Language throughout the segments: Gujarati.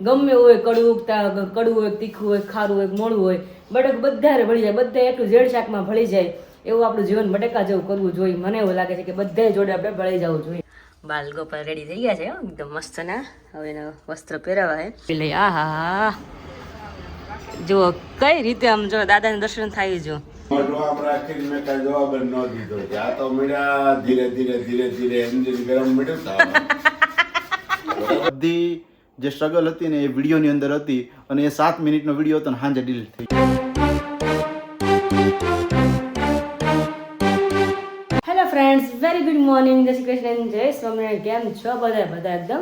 ગમે હોય કડવું હોય તીખું હોય ખારું હોય મોળું હોય બટેકું બધા ભળી જાય, બધા એટલું ઝેડ શાકમાં ભળી જાય એવું આપણું જીવન બટેકા જેવું કરવું જોઈએ. મને એવું લાગે છે કે બધા જોડે આપણે ભળી જવું જોઈએ. બાલ ગોપાલ રેડી થઈ ગયા છે એકદમ મસ્ત ના. હવે એના વસ્ત્ર પહેરાવા હે એટલે આહા જુઓ કઈ રીતે આમ જો દાદાને દર્શન થાય. જો જવાબ ન દીધો આ તો મળ્યા ધીરે ધીરે એન્જિન ગરમ મળ્યું. બધી જે સ્ટ્રગલ હતી ને એ વિડીયોની અંદર હતી અને એ 7 મિનિટનો વિડીયો હતો ને હાંજે ડિલીટ થઈ ગયો. Hello friends, very good morning. જય શ્રી કૃષ્ણ, જય સ્વામિનારાયણ. કેમ છો બધા એકદમ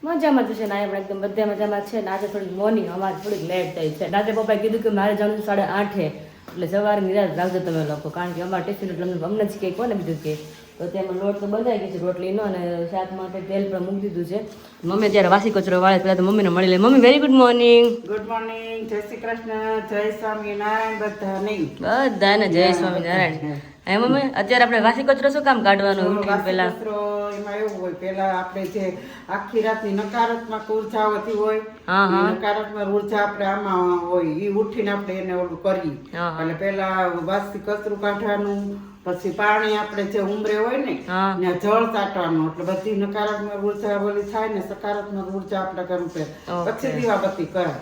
મજામાં છે ને? આપણે એકદમ બધા મજામાં છે ને. આજે થોડીક મોર્નિંગ અમારે થોડીક લેટ થઈ છે. રાતે પપ્પાએ કીધું કે મારે જવાનું 8:30 એટલે સવારે નિરાશ રાખજો તમે લોકો, કારણ કે અમારે ટિફિન એટલે અમને જ કંઈ કોને બીજું કે તો તેમાં લોટ તો બંધાઈ ગઈ છે રોટલીનો અને શાક માટે તેલ પણ મૂકી દીધું છે. મમ્મી ત્યારે વાસી કચરો વાળે પહેલાં તો મમ્મીને મળી લે. Mummy very good morning. Good morning, જય શ્રી કૃષ્ણ, જય સ્વામિનારાયણ બધાને જય સ્વામિનારાયણ. હે મમ્મી, અત્યારે આપણે વાસી કચરો શું કામ કાઢવાનો ઉઠીને પહેલા? એમાં એવું હોય, પેલા આપણે જે આખી રાતની નકારાત્મક ઉર્જા હોતી હોય, નકારાત્મક ઉર્જા આપણે આમાં હોય, એ ઉઠીને આપણે એને ઓલું કરીએ. એટલે પેલા વાસી કચરું કાઢવાનું, પછી પાણી આપણે જે ઉમરે હોય ને ત્યાં જળ ચાટવાનું, એટલે બધી નકારાત્મક ઉર્જા બોલી થાય ને સકારાત્મક ઉર્જા આપણે કરવું પડે, પછી દીવાબત્તી કરાય.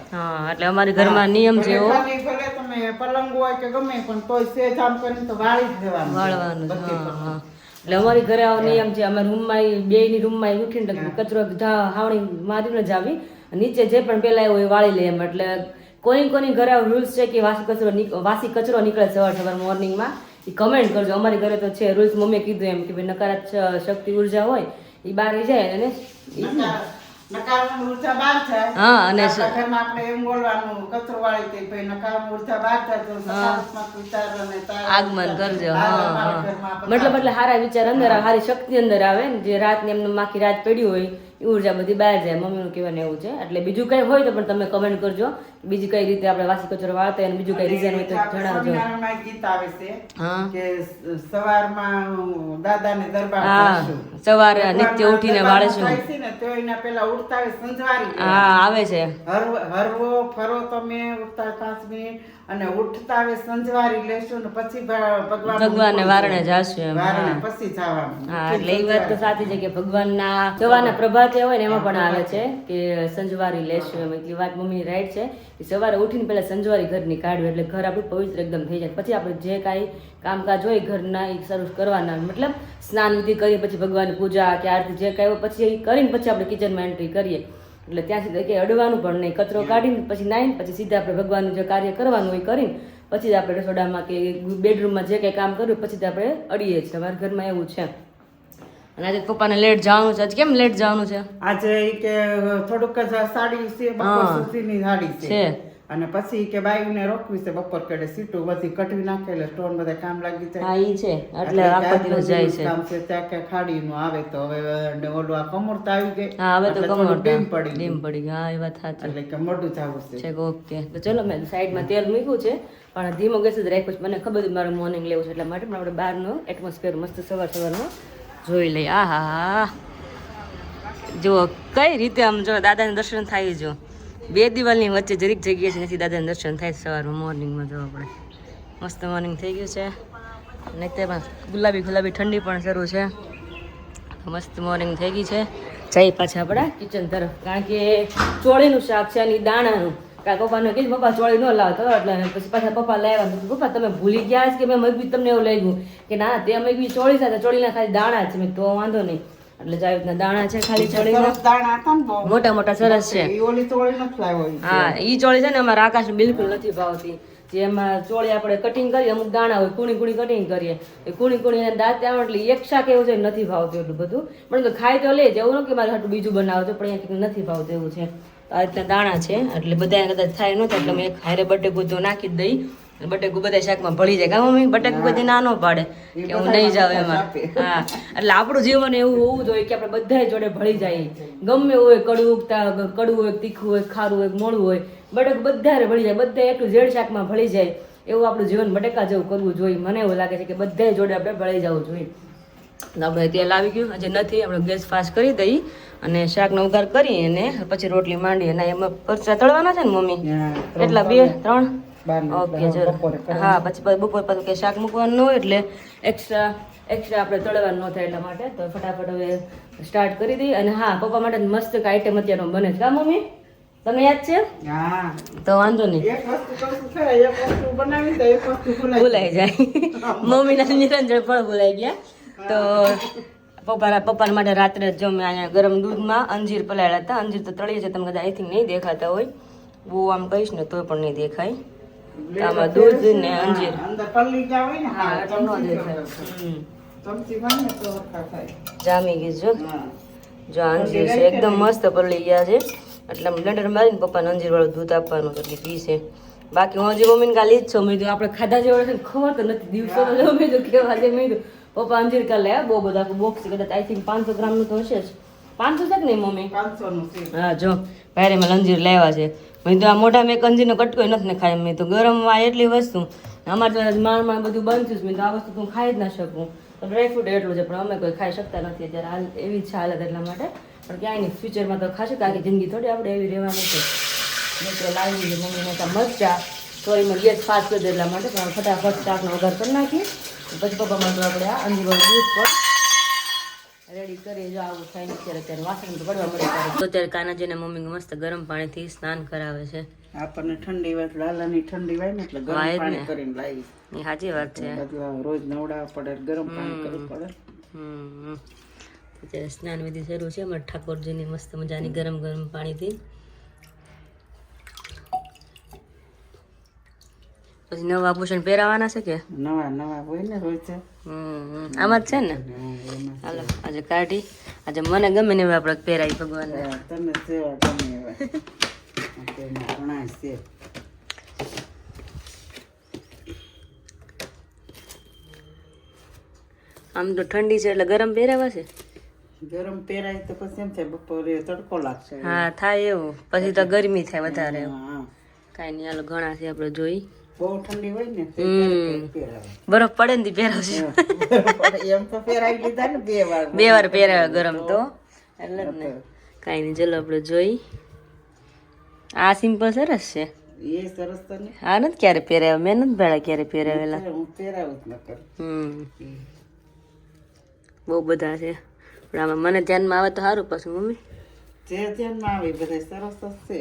એટલે અમારી ઘરમાં નિયમ છે એવો. ભલે તમે પલંગ હોય કે ગમે પણ તોય સેજ આમ કરીને તો વાળી જ દેવાનું. એટલે અમારી ઘરે આવો નિયમ છે. અમે રૂમમાં બેયની રૂમમાં ઉઠીને કચરો હાવણી મારીને જ આવી, નીચે જે પણ પેલા હોય વાળી લે એમ. એટલે કોની ઘરે રૂલ્સ છે કે વાસી કચરો નીકળે સવાર મોર્નિંગમાં, એ કમેન્ટ કરજો. અમારી ઘરે તો છે રૂલ્સ. મમ્મીએ કીધું એમ કે ભાઈ નકારાત્મક શક્તિ ઉર્જા હોય એ બહાર જાય અને નકારાત્મક ઉર્જા બહાર થાય. અને ઘરમાં આપણે એમ બોલવાનું કચરો વાળી કે ભાઈ નકારાત્મક ઉર્જા બહાર થાય તો સકારાત્મક વિચાર અને આગમન કરજો. મતલબ એટલે સારા વિચાર અંદર આવે, સારી શક્તિ અંદર આવે ને. જે રાતને એમને આખી રાત પડી હોય એ ઉર્જા બધી બહાર જાય. મમ્મીનું કહેવાનું એવું છે. એટલે બીજું કઈ હોય તો પણ તમે કમેન્ટ કરજો, બીજી કઈ રીતે આપણે વાસી કચરો વાળતા અને બીજું કઈ રીઝન હોય તો જણાવજો. ગીત આવે છે કે સવારમાં દાદાને દરબાર સવારે નિત્ય ઉઠીને વાળીશું ને તો એના પેલા ઉડતા સંજવારી આવે છે. હરવો ફરો તમે ઉડતા 5 મિનિટ અને ઉઠતા આવે સંજવારી લેશું ને પછી ભગવાનને વારણે જાશું. પછી જવાનું. હા, એટલે એ વાત તો સાચી છે કે ભગવાનના સવારના પ્રભાતે હોય ને એમાં પણ આવે છે કે સંજવારી લેશું એમ. એટલી વાત મમ્મી રાઈટ છે કે સવારે ઉઠીને પહેલા સંજવારી ઘરની કાઢવી એટલે ઘર આપણું પવિત્ર એકદમ થઈ જાય. પછી આપણે જે કાંઈ કામકાજ હોય ઘરના એ શરૂ કરવાના, મતલબ સ્નાન વિધિ કરીએ, પછી ભગવાનની પૂજા કે આરતી જે કાંઈ હોય પછી એ કરીને પછી આપણે કિચનમાં એન્ટ્રી કરીએ. એટલે ત્યાં સુધી કંઈ અડવાનું પણ નહીં. કચરો કાઢીને પછી નાહીને પછી સીધા આપણે ભગવાનનું જે કાર્ય કરવાનું હોય કરીને પછી જ આપણે રસોડામાં કે બેડરૂમમાં જે કંઈ કામ કર્યું પછી જ આપણે અડીએ છીએ. અમારા ઘરમાં એવું છે. અને આજે પપ્પાને લેટ જવાનું છે. આજે કેમ લેટ જવાનું છે? આજે કે થોડુંક સાડી છે, બપોર સુધીની સાડી છે અને પછી કે બાયુને રોકવી છે. બપોર કેડે સીટું બધી કટવી નાખે એટલે સ્ટોન બધા કામ લાગી જાય. હા, ઈ છે. એટલે આખો દિવસ જાય છે. કામ છે ત્યાં કે ખાડી નું આવે તો હવે ઓલું આ કમરતા આવી ગઈ. હા, હવે તો કમરતા ડીમ પડી. હા, એ વાત સાચી. એટલે કે મોઢું જાવું છે. ઓકે, તો ચલો મેં સાઈડમાં તેલ મૂક્યું છે પણ ધીમો ગેસ જ રાખ્યું છે. મને ખબર હતી મારું મોર્નિંગ લેવું છે એટલા માટે પણ આપણે બહારનો એટમોસ્ફિયર મસ્ત સવારનો જોઈ લઈએ. આહા જુઓ કઈ રીતે આમ જો દાદાને દર્શન થાય. જો 2 દિવાલની વચ્ચે જરીક જગ્યા છે નથી દાદાને દર્શન થાય સવારમાં મોર્નિંગમાં. જો આપણે મસ્ત મોર્નિંગ થઈ ગયું છે ને તેમાં ગુલાબી ઠંડી પણ શરૂ છે. મસ્ત મોર્નિંગ થઈ ગઈ છે. જઈ પાછા આપણા કિચન તરફ, કારણ કે ચોળીનું શાક છે અને દાણાનું. કારણ પપ્પાને કીધું પપ્પા ચોળી ન લાવતો એટલે પછી પાછા પપ્પા લાવ્યા. પપ્પા તમે ભૂલી ગયા છે કે મેં મગબી તમને એવું લાગ્યું કે ના તે મગબી ચોળી સાથે ચોળીના ખાલી દાણા છે. મેં તો વાંધો નહીં. એટલે જે રીતના દાણા છે ખાલી ચોળીના મોટા સરસ છે. હા, ઈ ચોળી છે ને અમારા આકાશ બિલકુલ નથી ભાવતી. જેમાં ચોળી આપણે કટિંગ કરીએ, અમુક દાણા હોય કુણી કટિંગ કરીએ, એ કુણી દાંત આવે એટલે એક શાક એવું છે નથી ભાવતું એટલું બધું. પણ તો ખાઈ તો લે એવું ન કે મારે હાટું બીજું બનાવજો પણ અહીંયા નથી ભાવતું એવું છે. આ રીતના દાણા છે એટલે બધા કદાચ થાય નહોતા એટલે મેં હારે બટેકું તો નાખી જ દઈ. બટેકું બધા શાકમાં ભળી જાય. કામ મમ્મી બટેકું બધી ના ન પાડે કે હું નહીં જાઉં એમાં. હા, એટલે આપણું જીવન એવું હોવું જોઈએ કે આપણે બધા જોડે ભળી જાય. ગમે હોય કડવું હોય તીખું હોય ખારું હોય મોળું હોય બટેકું બધા ભળી જાય. બધા એટલું ઝેડ શાકમાં ભળી જાય એવું આપણું જીવન બટેકા જેવું કરવું જોઈએ. મને એવું લાગે છે કે બધા જોડે આપણે ભળી જવું જોઈએ. આપણે તેલ આવી ગયું હજી નથી, આપણે ગેસ ફાસ્ટ કરી દઈ અને શાકનો વઘાર કરી અને પછી રોટલી માંડી. અને એમાં પરચા તળવાના છે ને મમ્મી? કેટલા 2-3? ઓકે ચલો. હા પછી બપોર પછી કે શાક મૂકવાનું ન હોય એટલે એક્સ્ટ્રા આપણે તળવાનું ન થાય એટલા માટે. તો ફટાફટ હવે સ્ટાર્ટ કરી દઈએ. અને હા, પપ્પા માટે મસ્ત આઈટમ અત્યારનો બને છે. કા મમ્મી, તમને યાદ છે? હા, તો વાંધો નહીં, એક વસ્તુ કહું છું ખરા, એક વસ્તુ બનાવી તો એક વસ્તુ ભૂલાઈ જાય. મમ્મીના નિરંજન પણ ભૂલાઈ ગયા. તો પપ્પાના માટે રાત્રે જો મેં અહીંયા ગરમ દૂધમાં અંજીર પલાળ્યા હતા. અંજીર તો તળીએ છે, તમને કદાચ આઈ થિંક નહીં દેખાતા હોય, બહુ આમ કહીશ ને તોય પણ નહીં દેખાય. આમાં દૂધ ને અંજીર અંદર પલ્લી ગયા હોય ને, હા એટલે ન દેખાય. ચમચી માં તો હરખા થાય. જામી ગઈ જો. હા, જો અંજીર છે એકદમ મસ્ત પલળી ગયા છે. એટલે બ્લેન્ડર મારીને પપ્પાને અંજીર વાળું દૂધ આપવાનું એટલે પીશે. બાકી હું હજી મમ્મીને કાલે જ છું. મેં તો આપણે ખાધા જેવા છે ને ખબર તો નથી દિવસો તો મેં તો કેવા છે. મેં પપ્પા અંજીર કાલે લાવ્યા બહુ બધા બોક્સ, કદાચ આઈ થિંક 500 ગ્રામનું તો હશે જ. 500 છે કે નહીં મમ્મી? 500 નું છે. હા જો ભાઈ મેં અંજીર લાવ્યા છે. મેં તો આ મોઢામાં એક અંજીરનો કટકો નથી ને ખાય. મેં તો ગરમમાં એટલી વસ્તુ અમારે તો માણ બધું બનતું જ. મેં તો આ વસ્તુ તું ખાઈ જ ના શકું. તો ડ્રાયફ્રૂટ એટલું છે પણ અમે કોઈ ખાઈ શકતા નથી અત્યારે. હાલ એવી જ છે હાલત એટલા માટે. પણ ક્યાંય નહીં, ફ્યુચરમાં તો ખાશે કે આખી જિંદગી થોડી આપણે એવી રહેવાની છે. મેં તો લાવી દીધી મમ્મીને મરચા સોરીમાં ગેસ ફાસ્ટ કરી દે એટલા માટે. પણ ફટાફટ શાકનો વઘાર કરી નાખીએ. પછી પપ્પા માટે આપણે આ અંજીરવાળું દૂધ પણ રેડી કરીએ. જો આવું થાય ને અત્યારે વાસણ તો પડવા મળે. તો અત્યારે કાનાજીને મમ્મી મસ્ત ગરમ પાણીથી સ્નાન કરાવે છે. આપણને ઠંડી હોય, લાલાની ઠંડી હોય ને એટલે ગરમ પાણી કરીને લાવી. એ સાચી વાત છે. રોજ નવડાવવા પડે, ગરમ પાણી કરવું પડે. અત્યારે સ્નાન વિધિ શરૂ છે અમારા ઠાકોરજીની મસ્ત મજાની ગરમ ગરમ પાણીથી. પછી નવા આભૂષણ પહેરાવાના છે કે નવા હોય ને રોજ. આમાં જ છે ને. હાલો આજે કાઢી, આજે મને ગમે ને આપણે પહેરાવી ભગવાનને. તમે સેવા ગમે એવા ઘણા છે. આમ તો ઠંડી છે એટલે ગરમ પહેરાવા છે. ગરમ પહેરાય તો પછી એમ થાય બપોરે તડકો લાગશે. હા થાય એવું, પછી તો ગરમી થાય વધારે. હા, કાંઈ નહીં, હાલો ઘણા છે આપણે જોઈ. બહુ ઠંડી હોય ને તો પહેરાવે. બરફ પડે ને પહેરાવશે. એમ તો પહેરાવી લીધા ને 2 વાર. 2 વાર પહેરાવે ગરમ તો એટલે જ ને. કાંઈ નહીં, ચલો આપણે જોઈ. આ સિમ્પલ સરસ છે. એ સરસ તો ને. આ નથી ક્યારે પહેરાવ્યા, મેં નથી ભેળા ક્યારે પહેરાવેલા. હું પહેરાવું જ ન કરું. બહુ બધા છે પણ આમાં મને ધ્યાનમાં આવે તો સારું. પછી મમ્મી જે ધ્યાનમાં આવે બધા સરસ જ છે.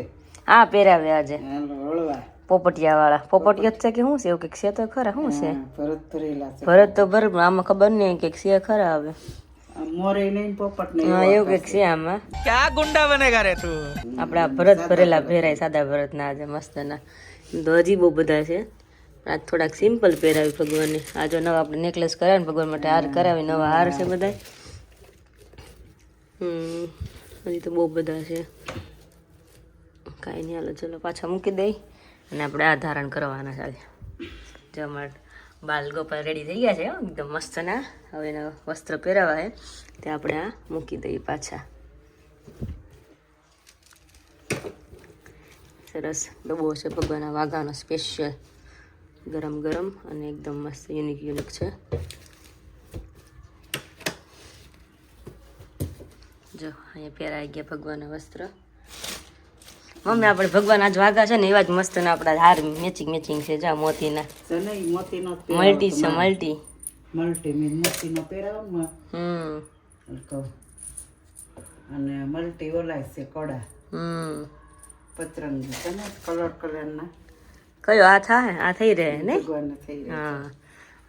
આ પહેરાવે આજે હાલો હળવા પોપટિયા વાળા. પોપટિયા જ છે કે શું છે? એવું કંઈક છે તો ખરા. શું છે? ભરત ભરેલા છે. ભરત તો બરાબર, આમાં ખબર નહીં કંઈક છે ખરા. હવે મોરે નહીં પોપટ નહીં. હા એવું કંઈક છે આમાં. ક્યાં ગુંડા બનેગા રે તું? આપણા ભરત ભરેલા પહેરાય, સાદા ભરત ના આજે મસ્ત ના. તો હજી બહુ બધા છે. આ થોડાક સિમ્પલ પહેરાવી ભગવાનને. આ જો નવા આપણે નેકલેસ કરાવે ને ભગવાન માટે, હાર કરાવી, નવા હાર છે બધા. હજી તો બહુ બધા છે. કાંઈ નહીં, હાલો ચલો પાછા મૂકી દઈ અને આપણે આ ધારણ કરવાના છે આજે. જો અમારા બાલ ગોપાલ રેડી થઈ ગયા છે એકદમ મસ્ત ના. હવે એના વસ્ત્ર પહેરાવા છે તે આપણે આ મૂકી દઈએ પાછા. સરસ ડબ્બો છે ભગવાનના વાઘાનો સ્પેશિયલ, ગરમ ગરમ અને એકદમ મસ્ત યુનિક છે. જો અહીંયા પહેરાઈ ગયા ભગવાનના વસ્ત્ર. મમ્મી આપણે ભગવાન આજ વાઘા છે ને એવા જ મસ્ત ના આપણા હાર મેચિંગ છે. જા મોતીના મોતીનો મલ્ટી છે, મલ્ટી મોતીનો પહેરાવો અને મલ્ટી ઓલા છે કડા પતરંગી છે ને કલરના. કયો આ થાય? આ થઈ રહે ને? ભગવાનને થઈ રહે. હા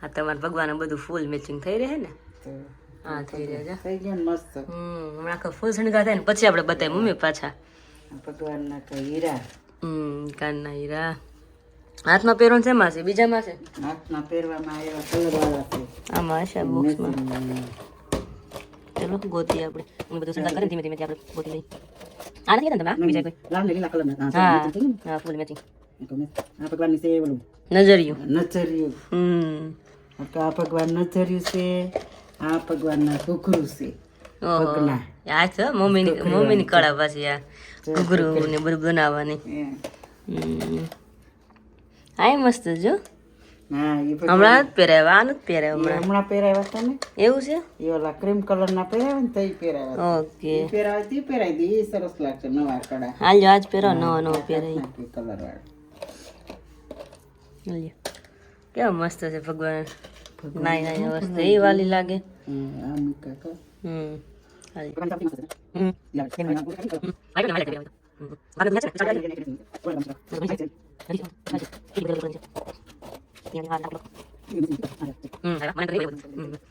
આ તમારે ભગવાન બધું ફૂલ મેચિંગ થઈ રહે ને. હા થઈ રહે છે. થઈ ગયા ને મસ્ત. હમણાં આખો ફૂલ શણગાર થાય ને પછી આપણે બતાવીએ મમ્મી પાછા. ભગવાનના કઈ હીરા. કાનના હીરા. હાથમાં પહેરવાનું છે એમાં છે, બીજામાં છે? હાથમાં પહેરવામાં એવા કલરવાળા છે. આમાં હશે બોક્સમાં. ચલો ગોતી આપણે. હું બધું શણગાર કરીને ધીમે ધીમે આપણે ગોતી લઈ. આ નથી તમે બીજા કોઈ? લાલ ને લીલા કલરના. હા હા ફૂલ મેચિંગ. આ ભગવાનની છે ઓલું નજરિયું. આ ભગવાન નજરિયું છે. આ ભગવાનના ઘૂઘરું છે. પગના. આ છે મમ્મીની કળા પાછી. આ ઘૂઘરું ને બધું બનાવવાની. આ મસ્ત જો. હા એ હમણાં જ પહેરાવ્યા આ નથી પહેરાવ્યા હમણાં પહેરાવ્યા હતા ને એવું છે એ ઓલા ક્રીમ કલર ના પહેરાવે ને તો પહેરાવ્યા ઓકે પહેરાવે તે પહેરાવી દે એ સરસ લાગશે નવા કડા હાલ આજ પહેરો નવો નવો પહેરાય કલર વાળા લ્યો. કેવા મસ્ત છે ભગવાન નાઈ નાઈ વસ્તુ એ વાલી લાગે આ મૂકા કર હમ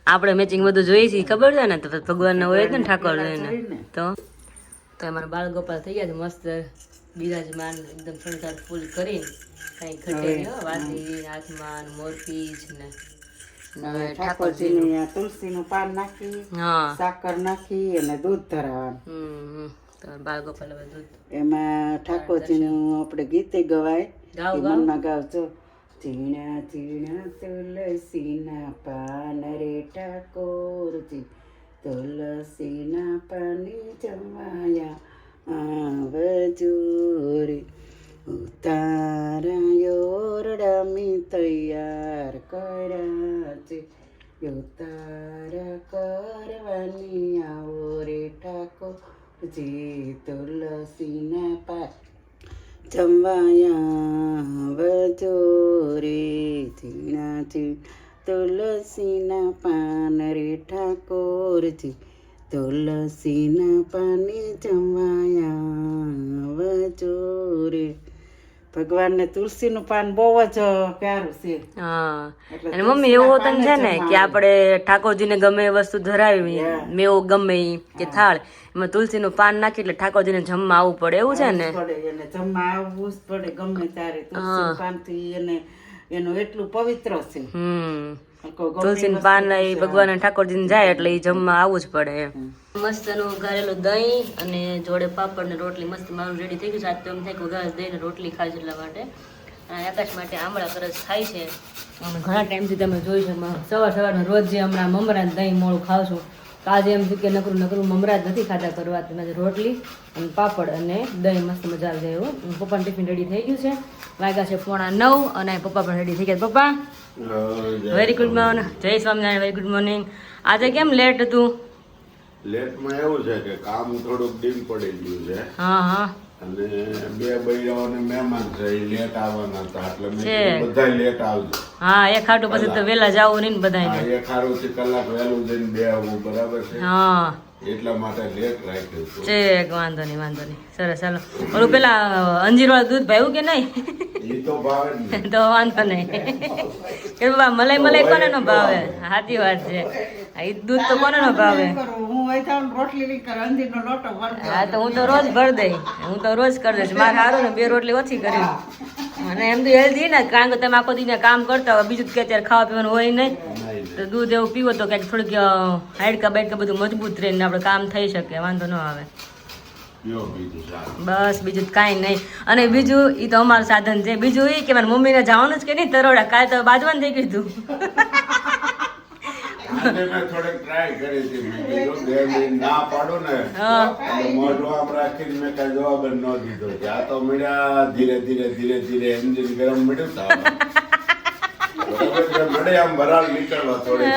આપણે મેચિંગ બધું જોઈએ છીએ ખબર છે ને તો ભગવાન ને હોય જ ને ઠાકોર તો અમારા બાળ ગોપાલ થઈ ગયા છે મસ્ત બિરાજમાન એકદમ શણગાર ફૂલ કરીને કઈ ઘટે નહીં વાદી હાથમાં મોરપીચ ને ઠાકોરજીને તુલસી નું પાન નાખી હા સાકર નાખી અને દૂધ ધરાવવાનું તો બાળ ગોપાલ દૂધ એમાં ઠાકોરજીનું આપણે ગીતે ગવાય ગાવ એ મનમાં ગાવજો ઝીણા ઝીણા તુલસીના પાન રે ઠાકોરજી તુલસીના પાની જમાયા આવજો રે ઉતારા યોરડામી તૈયાર કર્યા છે ઉતારા કરવાની આવો રે ઠાકોરજી તુલસીના પાન જમવાયા આવજો રે ઝીણા ઝીણા તુલસીના પાન રે ઠાકોરજી તુલસીના પાને જમવાયા આવજો રે ભગવાનને તુલસીનું પાન બહુ જ પ્યારું છે હા અને મમ્મી એવું તને છે ને કે આપણે ઠાકોરજીને ગમે એ વસ્તુ ધરાવી મેવો ગમે ઈ કે થાળ એમાં તુલસીનું પાન નાખી એટલે ઠાકોરજીને જમવા આવવું પડે એવું છે ને પડે એને જમવા આવવું જ પડે ગમે ત્યારે તુલસીનું પાનથી એને એનું એટલું પવિત્ર છે તુલસીનું પાન એ ભગવાન ઠાકોરજીને જાય એટલે એ જમવા આવવું જ પડે મસ્તનું ઘરેલું દહીં અને જોડે પાપડ ને રોટલી મસ્ત મારું રેડી થઈ ગયું છે આજ તો એમ થાય કે ઘાસ દહીં ને રોટલી ખાય છે એટલા માટે અને આકાશ માટે આમળા કરજ ખાય છે અને ઘણા ટાઈમથી તમે જોઈ શકો સવારના રોજ જે હમણાં મમરા ને દહીં મોડું ખાવ છું તો આજે એમ થયું કે નકરું મમરા જ નથી ખાતા કરવા તેમાં રોટલી અને પાપડ અને દહીં મસ્ત મજા આવી જાય એવું પપ્પાનું ટિફિન રેડી થઈ ગયું છે વાગ્યા છે 9:45 અને પપ્પા પણ રેડી થઈ ગયા પપ્પા વેરી ગુડ મોર્નિંગ જય સ્વામિનારાયણ વેરી ગુડ મોર્નિંગ આજે કેમ લેટ હતું લેટમાં એવું છે કે કામ થોડુંક ડીમ પડી ગયું છે હા હા અને બે બૈરાઓને મહેમાન છે એ લેટ આવવાના હતા એટલે મેં કીધું બધા લેટ આવજો હા એક ખાટું પછી તો વહેલા જવું નહીં ને બધાને એક હારુંથી કલાક વહેલું જઈને બે આવવું બરાબર છે હા એટલા માટે લેટ રાખ્યું હતું ચેક વાંધો નહીં સરસ ચાલો ઓલું પેલા અંજીર વાળું દૂધ ભાવ્યું કે નહીં એ તો ભાવે જ ને. તો વાંધો નહીં કે બાબા મલાઈ કોને નો ભાવે સાચી વાત છે એ દૂધ તો કોને નો ભાવે હું રોટલી નહીં કરું અંદરનો લોટો ભરતો હા તો હું તો રોજ ભરી દઈ હું તો રોજ કરી દઈશ મારે સારું ને 2 રોટલી ઓછી કરી અને એમ તો હેલ્ધી ને કારણ કે તમે આખો દી કામ કરતા હોય બીજું કે અત્યારે ખાવા પીવાનું હોય નહીં તો દૂધ એવું પીવો તો ક્યાંક થોડીક હાડકા બાડકા બધું મજબૂત રહે ને આપણે કામ થઈ શકે વાંધો ન આવે પીવો બીજું સારું. બસ બીજું કાંઈ નહીં અને બીજું એ તો અમારું સાધન છે બીજું એ કે મારી મમ્મીને જવાનું જ કે નહીં તરોડા કાલે તો બાજવાનું થઈ ગયું આજે મેં થોડીક ટ્રાય કરી હતી મેં કીધું 2 મિનિટ ના પાડું ને એટલે મોઢું આમ રાખીને મેં કઈ જવાબ જ ન દીધો કે આ તો મળ્યા ધીરે ધીરે એન્જિન ગરમ મળ્યું બરાબર છે મળે આમ વરાળ નીકળવા થોડી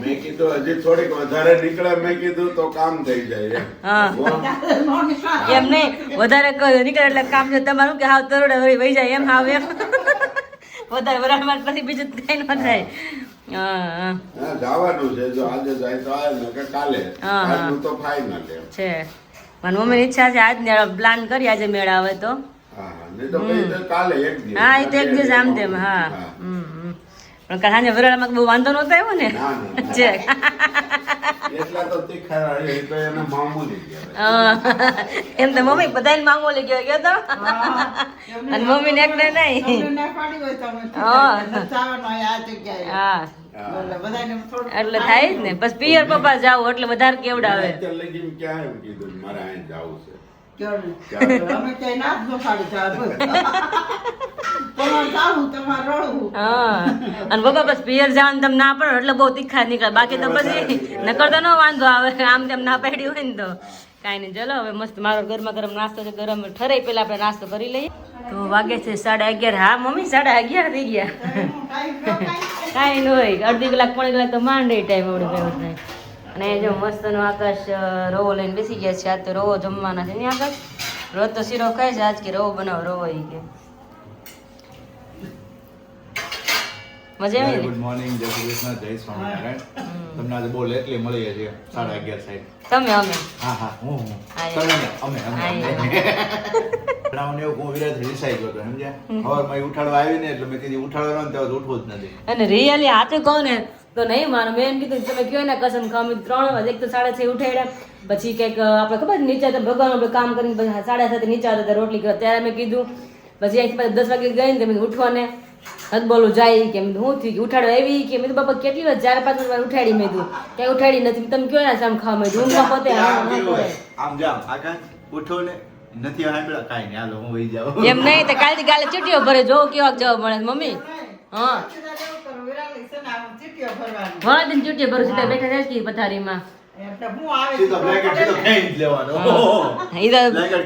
મેં કીધું હજી થોડીક વધારે નીકળે મેં કીધું તો કામ થઈ જાય એમ નહીં વધારે નીકળે એટલે કામ છે તમારું કે હાવ તરોડા વહી જાય એમ હાવ એમ વધારે વરાળમાં પછી બીજું કઈ ન થાય હા જવાનું છે જો આજે જાય તો આવે ને કે કાલે આજનું તો ફાઇનલ એમ છે મારી મમ્મીની ઈચ્છા છે આજ પ્લાન કરી આજે મેળ આવે તો હા નહીં તો પછી તો કાલે એક દિવસ હા એ તો એક દિવસ આમ તેમ હા પણ સાંજે વરાળમાં બહુ વાંધો નતો આવ્યો ને ના ના છે એટલા તો તીખા એ તો એને મામૂલી કહેવાય એમ તો મમ્મી બધાને મામૂલી ગયો તો અને મમ્મી ને એકને નહીં ના પાડી હોય તમે હા. જવાનું હોય આ જગ્યાએ હા એટલે બધાને થોડું એટલે થાય જ ને બસ પિયર પપ્પા જાવ એટલે વધારે કેવડાવે અત્યારે લગીન ક્યાં એમ કીધું મારે અહીં જવું છે કેવું ને? અમે ક્યાંય ના જ ન પાડી જવાનું. તમારે જાવું, તમારે રડવું. હા અને પપ્પા બસ પિયર જવાનું તમે ના પડો એટલે બહુ તીખા નીકળે બાકી તો પછી નકર તો ન વાંધો આવે આમ તેમ ના પાડી હોય ને તો કાંઈ નહીં, ચલો હવે મસ્ત મારો ગરમા ગરમ નાસ્તો છે, ગરમ ઠરાઈ પેલા આપણે નાસ્તો કરી લઈએ. તો વાગે છે 11:30. હા મમ્મી 11:30 થઈ ગયા. કાંઈ ન હોય, અડધી કલાક 3 કલાક તો માંડે ટાઈમ આવડે ફેવર થાય. અને જો મસ્તનો આકાશ રવો લઈને બેસી ગયા છે. આજ તો રવો જમવાના છે. નહીં આકાશ, રોજ તો શીરો ખાય છે, આજ કે રવો બનાવો, રવો ઈ કે મજા આવી ને. ગુડ મોર્નિંગ, જય શ્રી કૃષ્ણ, જય સ્વામિનારાયણ. તમને આજે બહુ લેટલી મળી છે 11:30 સાહેબ. તમે અમે હા હું હા, તમે ને અમે બનાવવાનું એવું હું વિરાજ રિસાઈ ગયો હતો સમજ્યા. સવારમાં ઉઠાડવા આવી ને એટલે મેં કીધું ઉઠાડવાનો ને ત્યારે ઉઠવું જ નથી. અને રિયલી હાથે કહું ને તો નહીં માનો. મેં એમ કીધું તમે કયો ને કસમ ખાવ 3 વાગે, એક તો 6:30 ઉઠાડ્યા, પછી કંઈક આપણે ખબર નીચે તો ભગવાન આપણે કામ કરીને પછી 7:30 નીચે આવતા હતા રોટલી કરવા. ત્યારે મેં કીધું પછી અહીંથી 10 વાગે ગઈ ને તમે ઉઠવાને હદ બોલું જાય કે હું થયું કે ઉઠાડવા આવી કે મેં તો બાપા કેટલી વાર 4-5 વાર ઉઠાડી. મેં કીધું ક્યાંય ઉઠાડી નથી. તમે કયો ને આમ ખાવા મેં ઊંઘમાં પોતે આમ જામ આકાશ ઉઠો ને નથી સાંભળ્યા કાંઈ નહીં હાલો હું વહી જાઉં. એમ નહીં તો કાલથી કાલે ચૂંટીઓ ભરે જો કેવા જવાબ મળે મમ્મી. હા ઘણા દિન ચૂંટીઓ ભરું છું બેઠા થાય કે પથારીમાં. સીધો બ્લેકેટ સીધો ખેંચ લેવાનો.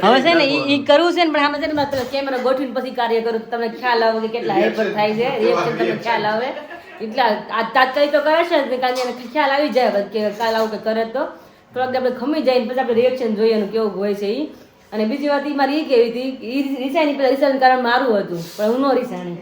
હવે છે ને ઈ કરવું છે ને, પણ આમાં છે ને માત્ર કેમેરા ગોઠવીને પછી કાર્ય કરું તો તમને ખ્યાલ આવે કે કેટલા હાઈપર થાય છે, રિએક્શન તમને ખ્યાલ આવે. એટલા આ તાત્કાલિક તો કરે છે ને, કારણ કે ખ્યાલ આવી જાય કે કાલ આવું કે કરે તો થોડાક આપણે ખમી જાય ને પછી આપણે રિએક્શન જોઈએ એનું કેવું હોય છે ઈ. અને બીજી વાત ઈ મારી ઈ કેવી હતી, ઈ રિસાણી પેલા રિસાણનું કારણ મારું હતું, પણ હું નો રિસાણી.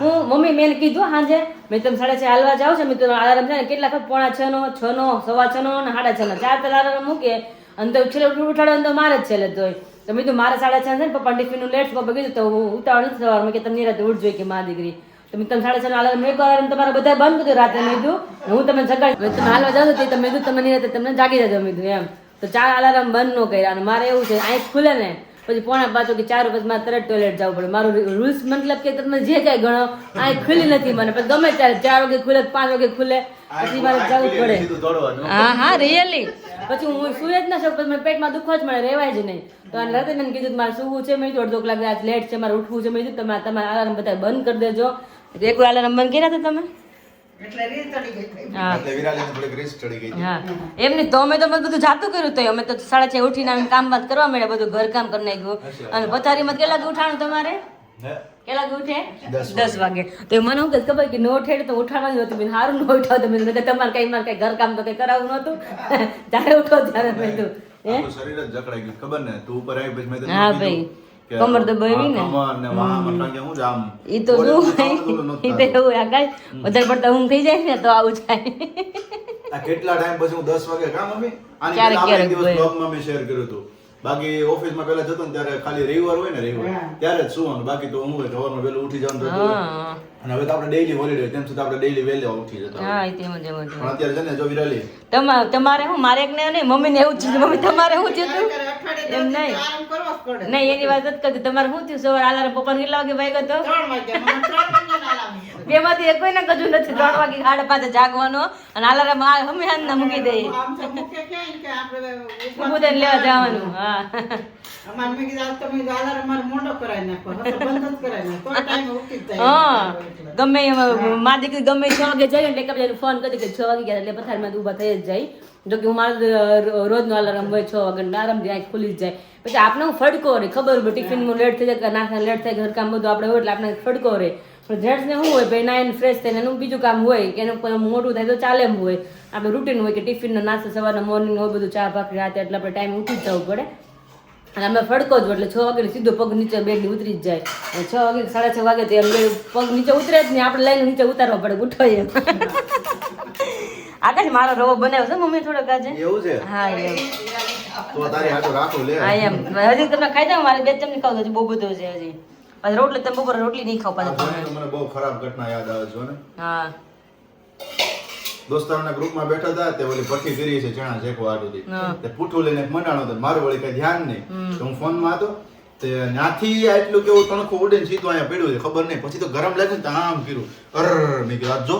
હું મમ્મી મેં કીધું સાંજે મેં તમે 6:30 હાલવા જાઉં છો. મેં તો અલાર્મ છે ને કેટલા 5:45 નો 6 નો 6:15 નો અને 6:30 નો 4 અલાર્મ મૂકે અને તો છેલ્લે ઉઠાડો તો મારે જ છેલ્લે તોય. તો મેં તો મારે 6:30 છે ને પપ્પા ટિફિનનું લેટ પપ્પા કીધું તો ઉતાવળ નથી સવારમાં કે તમે નિરાતે ઉઠ જોઈએ કે મા દીકરી. તો મેં તમે 6:30 અલાર્મ મેં અલાર્મ તમારા બધા બંધ કર્યું રાતે. મેં કીધું હું તમે જગાડી તમે હાલવા જાવ તો તમે કીધું તમે નિરાતે તમને જાગી જજો. મેં કીધું એમ તો 4 અલાર્મ બંધ ન કર્યા. અને મારે એવું છે આંખ ખુલે ને પછી 4:45 કે 4 પછી મારે તરત ટોયલેટ જવું પડે. મારું રૂલ્સ મતલબ કે તમે જે કાંઈ ગણો આંખ ખુલી નથી મને, પછી ગમે ત્યારે 4 વાગે ખુલે 5 વાગે ખુલે પછી મારે જવું જ પડે. હા રિયલી પછી હું સુઈ જ ના શકું, પછી મને પેટમાં દુખવા જ મળે, રહેવાય જ નહીં. તો રાતે મેં કીધું મારે સુવું છે. મેં કીધું 1.5 કલાક આજ લેટ છે, મારે ઉઠવું છે. મેં કીધું તમારા અલાર્મ બધા બંધ કરી દેજો. એક વાર અલાર્મ બંધ કર્યા હતા તમે? હા એમ નહીં તો અમે તો બધું જાતું કર્યું. તો અમે તો 6:30 ઉઠીને આવીને કામ બાદ કરવા માંડ્યા, બધું ઘર કામ કરી નાખ્યું. અને પથારીમાં કેટલા વાગે ઉઠાણું તમારે? કેટલા વાગે ઉઠે? 10 વાગે. તો મને હું ખબર કે નો ઉઠે તો ઉઠાડવાનું હતું. સારું ન ઉઠાવ તમે તમારે કઈ મારે કઈ ઘર કામ તો કઈ કરાવવું નતું. ત્યારે ઉઠો ત્યારે મેં તો શરીર જ જકડાઈ ગયું ખબર ને તું ઉપર આવી પછી મેં હા ભાઈ કમર તો બળી ને ઈ તો શું ઈ તો એવું આકાશ વધારે પડતા ઊંઘ થઈ જાય ને તો આવું થાય. કેટલા ટાઈમ પછી હું 10 વાગે કામ મમ્મી આની એક દિવસ બ્લોગમાં મેં શેર કર્યું હતું. બાકી ઓફિસમાં પહેલા જતો ને ત્યારે ખાલી રવિવાર હોય ને રવિવાર ત્યારે જ સુવાનું, બાકી તો હું સવારમાં વહેલું ઉઠી જવાનું હતું. અને હવે તો આપણે ડેઈલી હોલિડે તેમ છતાં આપણે ડેઈલી વહેલા ઉઠી જતા. હા એ તેમ જ એમ જ. પણ અત્યારે છે ને જો વિરાલી તમારે હું મારે એક ને નહીં મમ્મી ને એવું જ મમ્મી તમારે શું થયું એમ નહીં નહીં એની વાત જ કરતી. તમારે શું થયું સવારે અલાર્મ પપ્પાને કેટલા વાગે વાગ્યો હતો? 2 માંથી એક કોઈ ને કજુ નથી. 3 વાગે 5:30 જાગવાનો અને અલાર્મ હંમેશા ના મૂકી દઈએ લેવા જવાનું. હા ગમે મા દીકરી ગમે 6 વાગે જાય એટલે એક ફોન કરી કે 6 વાગે ગયા એટલે પથારીમાં ઉભા થઈ જ જાય. જો કે હું મારું રોજનો અલાર્મ હોય 6 વાગે આરામથી આંખ ખુલી જ જાય. પછી આપણે હું ફડકો રહે ખબર હોય ટિફિનમાં લેટ થઈ જાય, નાસ્તા લેટ થાય, ઘરકામ બધું આપણે હોય એટલે આપણે ફડકો રહે. પણ જેન્ટ્સને શું હોય ભાઈ નાઈને ફ્રેશ થઈને એનું બીજું કામ હોય કે એનું મોટું થાય તો ચાલે એમ હોય. આપણે રૂટીન હોય કે ટિફિનનો નાસ્તો સવારના મોર્નિંગ હોય બધું ચા ભાખરી રાતે એટલે આપણે ટાઈમ ઉઠી જ જવું પડે. અને અમે ફડકો જ એટલે 6 વાગે સીધો પગ નીચે બેડની ઉતરી જ જાય. અને 6 વાગે 6:30 વાગે તો એમ પગ નીચે ઉતરે જ નહીં, આપણે લઈને નીચે ઉતારવા પડે ઉઠો એમ. આકાશ મારો રવો બનાવ્યો છે મમ્મી થોડોક આજે. એવું છે? હા એમ તો તારી હાથો રાખો લે. હા એમ હજી તમે ખાઈ જાવ, મારે 2 ચમચી ખાવ તો બહુ બધું છે હજી. પછી રોટલી તમે બપોરે રોટલી નહીં ખાવ પાછા. મને બહુ ખરાબ ઘટના યાદ આવે છે ને. હા દોસ્તારોના ગ્રુપમાં બેઠા હતા તે ઓલી ભઠ્ઠી કરી છે ચણા શેકવા આડું તે પૂઠું લઈને મંડાણો તો મારું વળી કઈ ધ્યાન નહીં તો હું ફોનમાં હતો તે ત્યાંથી આટલું કેવું તણખું ઉડીને સીધું અહીંયા પડ્યું છે ખબર નહીં. પછી તો ગરમ લાગ્યું ને તો આમ કર્યું અર મેં કીધું આજ જો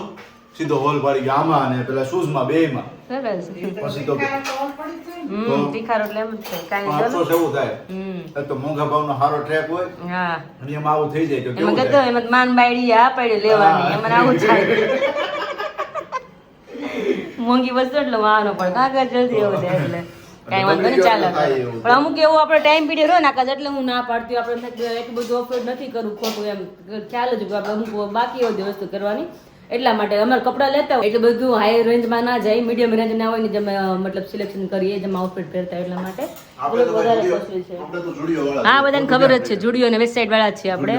સીધો હોલ પાડી ગયા આમાં અને પેલા શૂઝમાં બેયમાં. પછી તો તીખારો એટલે એમ જ થાય કાઈ અફસોસ એવું થાય તો મોંઘા ભાવનો સારો ટ્રેક હોય હા અને એમાં આવું થઈ જાય તો કેવું થાય. એમાં માન બાયડી આ પાડી લેવાની એમાં આવું થાય. મોંઘી વસ્તુ એટલે વાહનો પણ કાગળ જલ્દી એવું થાય એટલે કાંઈ વાંધો નહીં ચાલે. પણ અમુક એવો આપણે ટાઈમ પીરિયડ હોય ને આકાશ, એટલે હું ના પાડતી હોય. આપણે એટલું બધું ઓફર નથી કરવું ખોટું, એમ ખ્યાલ જ આપણે અમુક બાકી હોય વસ્તુ કરવાની, એટલા માટે અમારે કપડાં લેતા હોય એટલે બધું હાઈ રેન્જમાં ના જાય, મીડિયમ રેન્જ ના હોય ને જેમ મતલબ સિલેક્શન કરીએ જેમ આઉટફિટ પહેરતા હોય, એટલા માટે વધારે કોસ્ટલી છે. હા, બધાને ખબર જ છે, જુડિયો અને વેબસાઇટ વાળા જ છીએ આપણે.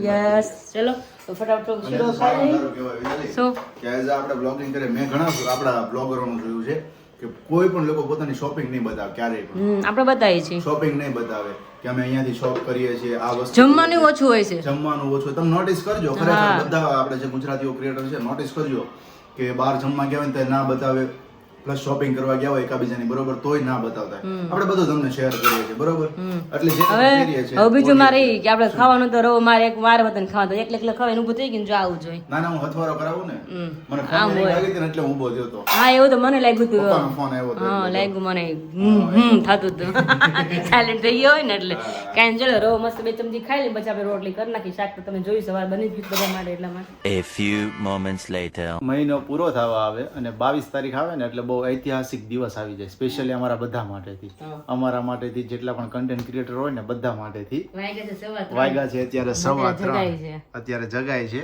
યસ, ચલો તો ફટાફટ શરૂ કરીએ. શું કે એઝ આપણે બ્લોગિંગ કરે, મેં ઘણા આપણા બ્લોગરોનું જોયું છે કે કોઈ પણ લોકો પોતાની શોપિંગ નહીં બતાવે ક્યારેય પણ. આપણે બતાવીએ છીએ શોપિંગ નહીં બતાવે કે અમે અહીંયાથી શોપ કરીએ છીએ, આ વસ્તુ જમવાનું ઓછું હોય છે, જમવાનું ઓછું. તમે નોટિસ કરજો, ખરેખર બધા આપણે જે ગુજરાતીઓ ક્રિએટર છે નોટિસ કરજો કે બહાર જમવા ગયા હોય ને તો ના બતાવે, પ્લસ શોપિંગ કરવા ગયા હોય એકાબીજાની બરોબર તોય ના બતાવતા. આપણે બધું તમને શેર કરીએ છીએ બરોબર. એટલે જે કરીએ છીએ હવે બીજું મારે ઈ કે આપણે ખાવાનું તો રહો, મારે એક વાર વતન ખાવાનું તો એકલે ખાવાનું ઊભું થઈ ગયું જો આવું જોઈએ. ના ના, હું હથવારો કરાવું ને, મને ફોન લાગી હતી ને એટલે હું ઊભો થયો હતો. હા, એવું તો મને લાગ્યું હતું. પપ્પાનો ફોન આવ્યો હતો. હા, લાગ્યું મને થતું હતું, સાયલેન્ટ થઈ ગયો હોય ને એટલે કાંઈ. ચલો રહો મસ્ત 2 ચમચી ખાઈ લઈએ, પછી આપણે રોટલી કરી નાખી. શાક તો તમે જોઈ સવાર બની ગયું બધા માટે, એટલા માટે. A few moments later. મહિનો પૂરો થવા આવે અને 22 તારીખ આવે ને એટલે બહુ ઐતિહાસિક દિવસ આવી જાય, સ્પેશિયલી અમારા બધા માટેથી, અમારા માટેથી જેટલા પણ કન્ટેન્ટ ક્રિએટર હોય ને બધા માટેથી. વાગ્યા છે અત્યારે 3:15, અત્યારે જગાય છે.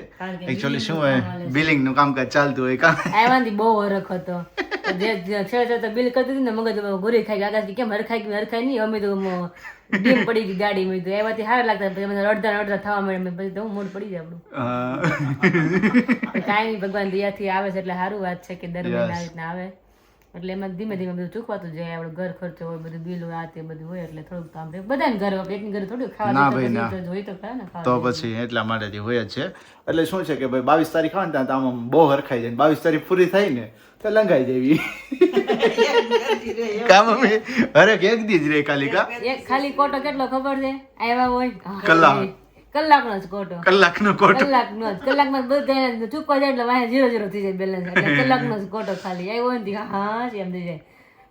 એકચ્યુઅલી શું હોય, બિલિંગ નું કામકાજ ચાલતું હોય. આવ્યાથી બહુ હરખ હતો, જે છેલ્લે બિલ કરતી હતી ને મગજ ગોરી ખાઈ ગયા, આકાશ કે હરખાઈ નહીં, અમે તો ડીમ પડી ગઈ ગાડી માં, તો એવાથી સારા લાગતા. પછી અડધા થવા મળે, પછી તો મૂડ પડી જાય આપણું. કાંઈ નહીં, ભગવાન દયાથી આવે છે એટલે સારું વાત છે કે દર મહિને આવી રીતના આવે, એટલે એમાં ધીમે ધીમે બધું ચૂકવાતું જાય. આપણે ઘર ખર્ચો હોય, બધું બિલ હોય, આ તે બધું હોય, એટલે થોડુંક કામ રહે. બધાને ઘર હોય, એકની ઘરે થોડું ખાવા જોઈ તો ખરા ને, તો પછી એટલા માટેથી હોય જ છે. એટલે શું છે કે ભાઈ 22 તારીખ આવે ને ત્યાં આમ બહુ હરખાઈ જાય, 22 તારીખ પૂરી થાય ને તો લંગાઈ જેવી કામ અમે હરેક એક દી જ રે ખાલી કા. એક ખાલી કોટો કેટલો ખબર છે આવ્યા હોય, કલાકનો જ કોટો, કલાકનો કોટો, કલાકનો જ. કલાકમાં બધું ચૂકવા જાય એટલે વાહે 0 થઈ જાય બેલેન્સ, એટલે કલાકનો જ કોટો ખાલી આવ્યો હોય ને હા એમ થઈ જાય.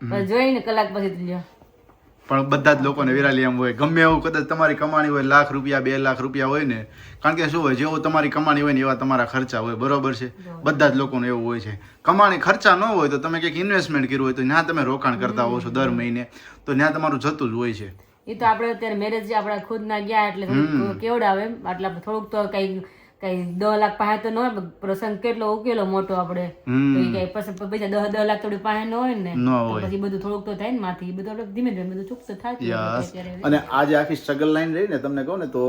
પછી જોઈને કલાક પછી લ્યો. પણ બધા જ લોકોને વિરાલી એમ હોય, ગમે એવું કદાચ તમારી કમાણી હોય, લાખ રૂપિયા 2 લાખ રૂપિયા હોય ને, કારણ કે શું હોય, જેવું તમારી કમાણી હોય ને એવા તમારા ખર્ચા હોય, બરોબર છે. બધા જ લોકોને એવું હોય છે. કમાણી ખર્ચા ન હોય તો તમે કંઈક ઇન્વેસ્ટમેન્ટ કર્યું હોય તો ત્યાં તમે રોકાણ કરતા હોવ છો દર મહિને, તો ત્યાં તમારું જતું જ હોય છે. એ તો આપણે અત્યારે મેરેજ આપણા ખુદ ના ગયા એટલે થોડુંક કેવડાવે, એટલે થોડુંક તો કઈ 10 લાખ પાસે તો ન હોય, પ્રસંગ કેટલો ઉકેલો મોટો આપણે, તો પૈસા 10 લાખ થોડી પાસે ન હોય ને, પછી બધું થોડુંક તો થાય ને માથી, બધું આપણે ધીમે ધીમે બધું ચૂકતું થાય. અને આજે આખી સ્ટ્રગલ લાઈન રહી ને તમને કહું ને, તો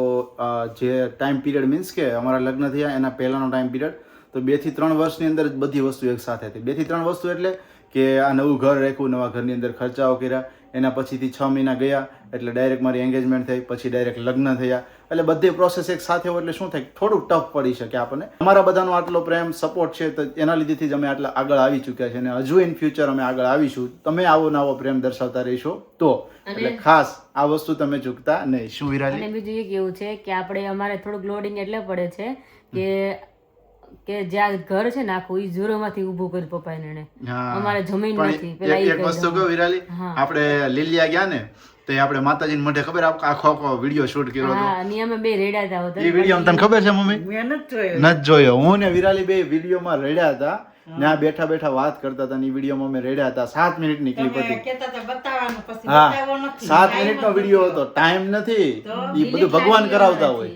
જે ટાઈમ પીરિયડ મીન્સ કે અમારા લગ્ન થયા એના પહેલાનો ટાઈમ પીરિયડ, તો 2 થી 3 વર્ષની અંદર જ બધી વસ્તુ એક સાથે હતી. 2 થી 3 વસ્તુ એટલે કે આ નવું ઘર રાખ્યું, નવા ઘરની અંદર ખર્ચાઓ કર્યા, એના પછીથી 6 મહિના ગયા એટલે ડાયરેક્ટ મારી એન્ગેજમેન્ટ થઈ, પછી ડાયરેક્ટ લગ્ન થયા, એટલે બધી પ્રોસેસ એક સાથે હોય એટલે શું થાય, થોડુંક ટફ પડી શકે આપણને. અમારા બધાનો આટલો પ્રેમ સપોર્ટ છે તો એના લીધેથી જ અમે આટલા આગળ આવી ચૂક્યા છે, અને હજુ ઇન ફ્યુચર અમે આગળ આવીશું. તમે આવો નવો પ્રેમ દર્શાવતા રહીશો તો, એટલે ખાસ આ વસ્તુ તમે ચૂકતા નહીં. શું વિરાજી? અને બીજું એક એવું છે કે આપણે અમારે થોડુંક લોડિંગ એટલે પડે છે કે જ્યાં ઘર છે ને આખું ઈ ઝીરો માંથી ઉભું કર્યું પપ્પા એને, અમારે જમીન નથી. પેલા એક વસ્તુ કહું વિરાલી, આપણે લીલિયા ગયા ને તો આપણે માતાજી મઢે ખબર આખો વિડીયો શૂટ કર્યો હતો. હા, નિયમે બે રેડ્યા હતા. એ વિડીયો તને ખબર છે મમ્મી? મેં નથી જોયો. હું ને વિરાલી બે વિડીયોમાં રેડ્યા હતા, ત્યાં બેઠા બેઠા વાત કરતા હતા. એ વિડીયોમાં અમે રેડ્યા હતા. 7 મિનિટની ક્લિપ હતી. હા, 7 મિનિટનો વિડીયો હતો. ટાઈમ નથી, એ બધું ભગવાન કરાવતા હોય.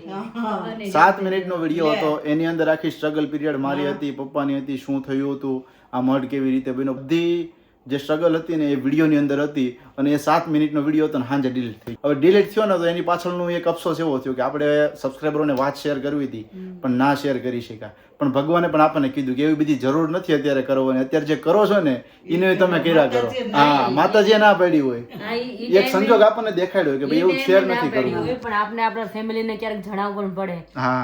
7 મિનિટનો વિડીયો હતો. એની અંદર આખી સ્ટ્રગલ પીરિયડ મારી હતી, પપ્પાની હતી, શું થયું હતું, આ મઢ કેવી રીતે બન્યો, બધી જે સ્ટ્રગલ હતી ને એ વિડીયોની અંદર હતી. અને એ 7 મિનિટનો વિડીયો હતો ને સાંજે ડિલીટ થઈ. હવે ડિલીટ થયો ને તો એની પાછળનું એક અફસોસ એવો થયો કે આપણે સબસ્ક્રાઈબરોને વાત શેર કરવી હતી પણ ના શેર કરી શક્યા. પણ ભગવાને પણ આપણને કીધું કે એવી બધી જરૂર નથી અત્યારે કરવાની, અત્યારે જે કરો છો ને એને તમે કર્યા કરો. હા, માતાજીએ ના પાડી હોય, એક સંજોગ આપણને દેખાડ્યો કે ભાઈ એવું શેર નથી કરવું. પણ આપણે આપણા ફેમિલીને ક્યારેક જણાવવું પણ પડે,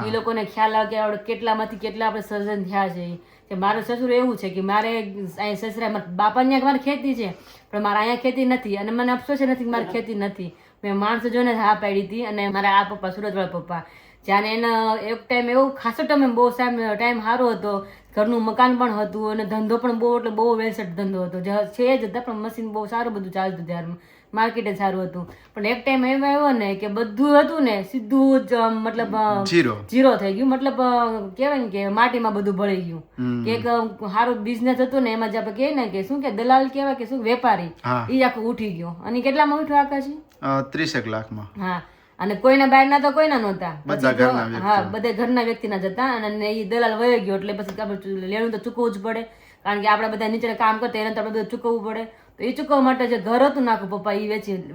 એ લોકોને ખ્યાલ આવે કે આપણે કેટલામાંથી કેટલા આપણે સર્જન થયા છે. કે મારો સસુર એવું છે કે મારે અહીંયા સસરા બાપાની મારે ખેતી છે પણ મારે અહીંયા ખેતી નથી, અને મને અફસોસ નથી કે મારી ખેતી નથી. મેં માણસો જોઈને હા પાડી હતી. અને મારા આ પપ્પા સુરતવાળા પપ્પા, જ્યારે એના એક ટાઈમ એવો ખાસો ટાઈમ બહુ ટાઈમ સારો હતો, ઘરનું મકાન પણ હતું અને ધંધો પણ બહુ એટલે બહુ વેલસેટ ધંધો હતો, જે છે જ હતા, પણ મશીન બહુ સારું બધું ચાલતું ત્યારે માર્કેટ સારું હતું, પણ એક ટાઈમ એવો આવ્યો ને કે બધું હતું ને સીધું જ મતલબ જીરો થઈ ગયું, મતલબ કહેવાય ને કે માટીમાં બધું ભળી ગયું. કે એક સારું બિઝનેસ હતું ને એમાં જે આપણે કહીએ ને કે શું કે દલાલ કહેવાય કે શું વેપારી, એ આખું ઉઠી ગયો. અને કેટલામાં ઉઠ્યો આકાશી? 30 લાખમાં. હા, અને કોઈના બહારના તો કોઈના નહોતા, હા બધા ઘરના વ્યક્તિના જ હતા. અને એ દલાલ વયો ગયો એટલે પછી આપણે લેણું તો ચૂકવવું જ પડે, કારણ કે આપણે બધા નીચે કામ કરતા એને તો આપણે બધું ચૂકવવું પડે. તો એ ચૂકવવા માટે જે ઘર હતું નાખું પપ્પા એ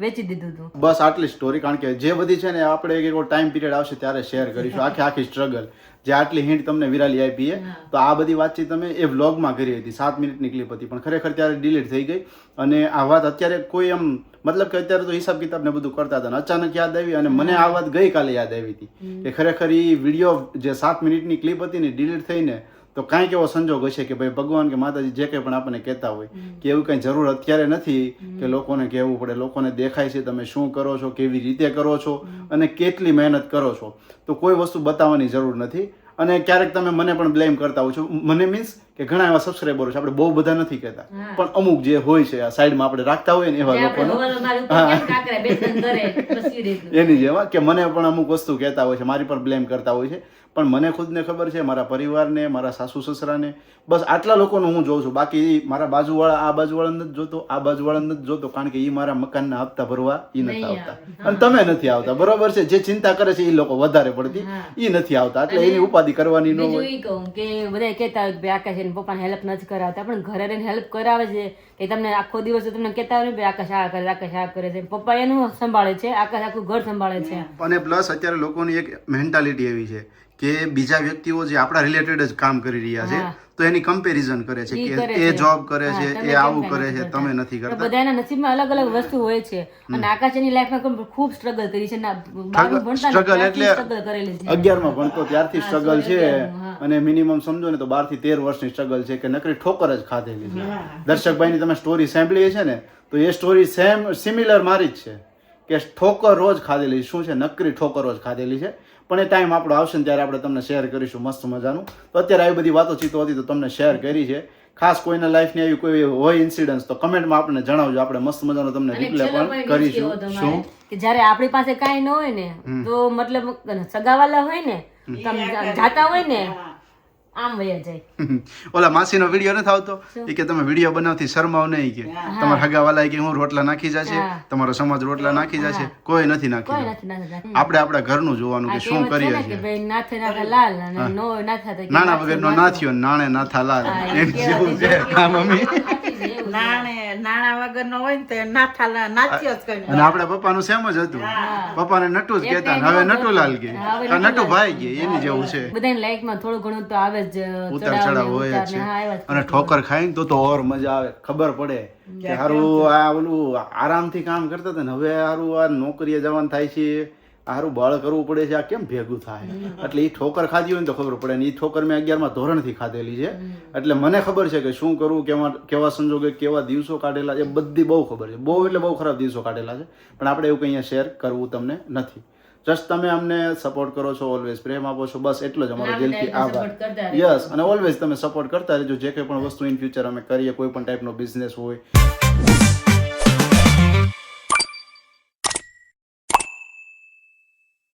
વેચી દીધું હતું. બસ આટલી સ્ટોરી, કારણ કે જે બધી છે ને આપણે એક ટાઈમ પીરિયડ આવશે ત્યારે શેર કરીશું આખી સ્ટ્રગલ. જે આટલી હિન્ટ તમને વિરાલી આપી તો આ બધી વાતચીત તમે એ વ્લોગમાં કરી હતી, 7 મિનિટની ક્લિપ હતી, પણ ખરેખર ત્યારે ડિલીટ થઈ ગઈ. અને આ વાત અત્યારે કોઈ એમ મતલબ કે અત્યારે તો હિસાબ કિતાબ ને બધું કરતા હતા, અચાનક યાદ આવી. અને મને આ વાત ગઈકાલે યાદ આવી હતી કે ખરેખર એ વિડીયો જે 7 મિનિટની ક્લિપ હતી ને ડિલીટ થઈને, તો કાંઈક એવો સંજોગ હશે કે ભાઈ ભગવાન કે માતાજી જે કંઈ પણ આપણને કહેતા હોય કે એવું કંઈ જરૂર અત્યારે નથી કે લોકોને કહેવું પડે. લોકોને દેખાય છે તમે શું કરો છો, કેવી રીતે કરો છો અને કેટલી મહેનત કરો છો, તો કોઈ વસ્તુ બતાવવાની જરૂર નથી. અને ક્યારેક તમે મને પણ બ્લેમ કરતા હો છો, મને મીન્સ કે ઘણા એવા સબસ્ક્રાઈબરો છે, આપણે બહુ બધા નથી કહેતા, પણ અમુક જે હોય છે સાઈડમાં આપણે રાખતા હોય ને એવા લોકોનો એની જેવા કે મને પણ અમુક વસ્તુ કહેતા હોય છે, મારી પણ બ્લેમ કરતા હોય છે. પણ મને ખુદને ખબર છે, મારા પરિવારને, મારા સાસુ સસરાને, બસ આટલા લોકોનું હું જોઉં છું. બાકી મારા બાજુવાળા આ બાજુવાળા નથી જોતો, આ બાજુવાળા નથી જોતો, કારણ કે એ મારા મકાનના હપ્તા ભરવા એ નથી આવતા, અને તમે નથી આવતા, બરોબર છે. જે ચિંતા કરે છે એ લોકો વધારે પડતી એ નથી આવતા, એટલે એની ઉપાધિ કરવાની ન હોય. કહું કે બધા કહેતા હોય કે આકાશ એને પપ્પાને હેલ્પ નથી કરાવતા, પણ ઘરે રહીને હેલ્પ કરાવે છે. કે તમને આખો દિવસ તમને કહેતા હોય ને આકાશ આ કરે, આકાશ આ કરે છે, પપ્પા એનું સંભાળે છે, આકાશ આખું ઘર સંભાળે છે. અને પ્લસ અત્યારે લોકોની એક મેન્ટાલિટી એવી છે કે બીજા વ્યક્તિઓ જે આપણા રિલેટેડ જ કામ કરી રહ્યા છે તો એની કમ્પેરિઝન કરે છે કે એ જોબ કરે છે, એ આવું કરે છે, તમે નથી કરતા. બધાના નસીબમાં અલગ અલગ વસ્તુ હોય છે. અને આકાશ એની લાઈફમાં ખૂબ સ્ટ્રગલ કરી છે, સ્ટ્રગલ એટલે 11માં ભણતો ત્યારથી સ્ટ્રગલ છે. અને મિનિમમ સમજો ને તો 12 થી 13 વર્ષની સ્ટ્રગલ છે કે નકરી ઠોકર જ ખાધેલી છે. દર્શકભાઈની તમે સ્ટોરી સાંભળી છે ને, તો એ સ્ટોરી સિમિલર મારી જ છે કે ઠોકર રોજ ખાધેલી. શું છે? નકરી ઠોકર રોજ ખાધેલી છે. પણ એ ટાઈમ આપણો આવશે ને ત્યારે આપણે તમને શેર કરીશું મસ્ત મજાનું. તો અત્યારે આવી બધી વાતો ચીતો હતી તો તમને શેર કરી છે. ખાસ કોઈના લાઈફની આવી કોઈ હોય ઇન્સિડન્સ તો કમેન્ટમાં આપણને જણાવજો, આપણે મસ્ત મજાનો તમને રિપ્લે પણ કરીશું. શું કે જ્યારે આપણી પાસે કાંઈ ન હોય ને તો મતલબ સગાવાલા હોય ને જાતા હોય ને આમ વયા જાય. ઓલા માસીનો વિડીયો નથી આવતો કે તમે વિડીયો બનાવતી શરમાવ નહીં, કે તમારા હગાવાલા કે હું રોટલા નાખી જશે, તમારો સમાજ રોટલા નાખી જશે, કોઈ નથી નાખી. આપણે આપણા ઘરનું જોવાનું કે શું કરીએ છીએ. નાના વગરનો નાથ્યો નાણે નાથા લાલ, એમ જેવું છે. હા મમ્મી, નાણા વગરનો હોય ને તો નાથા નાચ્યો જ કરી. અને આપણા પપ્પાનું સેમ જ હતું, પપ્પાને નટુ જ કહેતા, હવે નટુલાલ કે નટુભાઈ કે એની જેવું છે. બધાની લાઈફમાં થોડું ઘણું તો આવે જ, ઉતાર ચડાવ હોય છે. અને ઠોકર ખાઈને તો ઓર મજા આવે, ખબર પડે કે હારું આ ઓલું આરામથી કામ કરતા હતા ને હવે હારું આ નોકરીએ જવાનું થાય છે, હારું બળ કરવું પડે છે, આ કેમ ભેગું થાય. એટલે એ ઠોકર ખાધી હોય ને તો ખબર પડે ને. એ ઠોકર મેં 11માં ધોરણથી ખાધેલી છે, એટલે મને ખબર છે કે શું કરવું, કેવા સંજોગે કેવા દિવસો કાઢેલા છે, બધી બહુ ખબર છે. બહુ એટલે બહુ ખરાબ દિવસો કાઢેલા છે, પણ આપણે એવું કંઈ શેર કરવું તમને નથી. જસ્ટ તમે અમને સપોર્ટ કરો છો, ઓલવેઝ પ્રેમ આપો છો, બસ એટલો જ અમારો દિલથી આભાર. યસ, અને ઓલવેઝ તમે સપોર્ટ કરતા રહેજો. જે કંઈ પણ વસ્તુ ઇન ફ્યુચર અમે કરીએ, કોઈ પણ ટાઈપનો બિઝનેસ હોય.